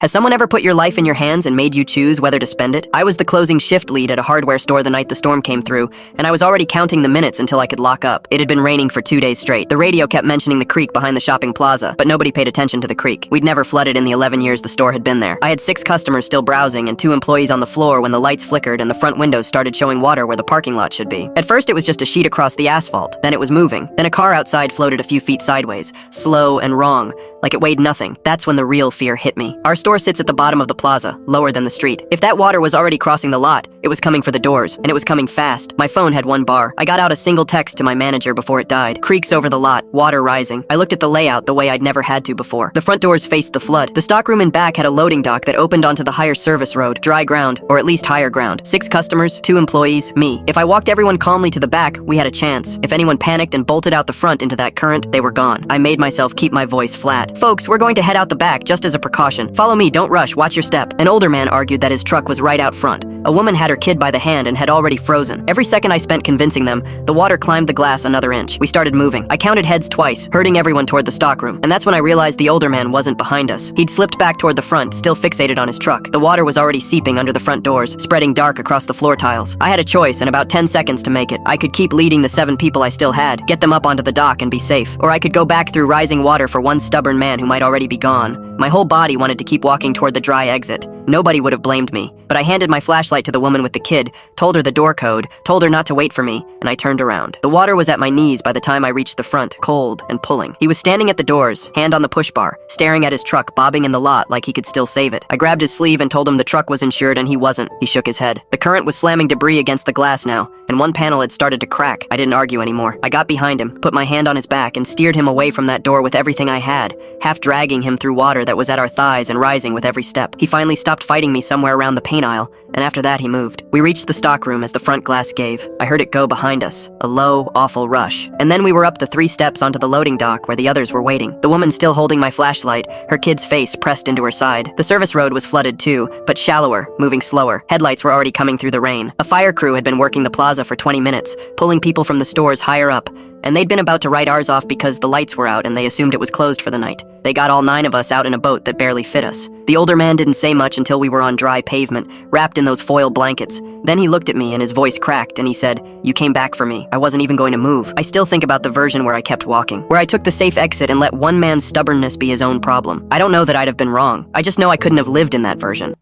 Has someone ever put your life in your hands and made you choose whether to spend it? I was the closing shift lead at a hardware store the night the storm came through, and I was already counting the minutes until I could lock up. It had been raining for 2 days straight. The radio kept mentioning the creek behind the shopping plaza, but nobody paid attention to the creek. We'd never flooded in the 11 years the store had been there. I had 6 customers still browsing and 2 employees on the floor when the lights flickered and the front windows started showing water where the parking lot should be. At first it was just a sheet across the asphalt, then it was moving. Then a car outside floated a few feet sideways, slow and wrong, like it weighed nothing. That's when the real fear hit me. Our store sits at the bottom of the plaza, lower than the street. If that water was already crossing the lot, it was coming for the doors, and it was coming fast. My phone had 1 bar. I got out a single text to my manager before it died. Creeks over the lot, water rising. I looked at the layout the way I'd never had to before. The front doors faced the flood. The stockroom in back had a loading dock that opened onto the higher service road, dry ground, or at least higher ground. 6 customers, 2 employees, me. If I walked everyone calmly to the back, we had a chance. If anyone panicked and bolted out the front into that current, they were gone. I made myself keep my voice flat. Folks, we're going to head out the back just as a precaution. Follow me, don't rush, watch your step. An older man argued that his truck was right out front. A woman had her kid by the hand and had already frozen. Every second I spent convincing them, the water climbed the glass another inch. We started moving. I counted heads twice, herding everyone toward the stockroom. And that's when I realized the older man wasn't behind us. He'd slipped back toward the front, still fixated on his truck. The water was already seeping under the front doors, spreading dark across the floor tiles. I had a choice and about 10 seconds to make it. I could keep leading the 7 people I still had, get them up onto the dock and be safe. Or I could go back through rising water for one stubborn man who might already be gone. My whole body wanted to keep walking toward the dry exit. Nobody would have blamed me, but I handed my flashlight to the woman with the kid, told her the door code, told her not to wait for me, and I turned around. The water was at my knees by the time I reached the front, cold and pulling. He was standing at the doors, hand on the push bar, staring at his truck bobbing in the lot like he could still save it. I grabbed his sleeve and told him the truck was insured and he wasn't. He shook his head. The current was slamming debris against the glass now, and one panel had started to crack. I didn't argue anymore. I got behind him, put my hand on his back, and steered him away from that door with everything I had, half dragging him through water that was at our thighs and rising with every step. He finally stopped fighting me somewhere around the paint aisle, and after that he moved. We reached the stockroom as the front glass gave. I heard it go behind us, a low, awful rush. And then we were up the 3 steps onto the loading dock where the others were waiting. The woman still holding my flashlight, her kid's face pressed into her side. The service road was flooded too, but shallower, moving slower. Headlights were already coming through the rain. A fire crew had been working the plaza for 20 minutes, pulling people from the stores higher up, and they'd been about to write ours off because the lights were out and they assumed it was closed for the night. They got all 9 of us out in a boat that barely fit us. The older man didn't say much until we were on dry pavement, wrapped in those foil blankets. Then he looked at me and his voice cracked and he said, "You came back for me. I wasn't even going to move." I still think about the version where I kept walking, where I took the safe exit and let one man's stubbornness be his own problem. I don't know that I'd have been wrong. I just know I couldn't have lived in that version.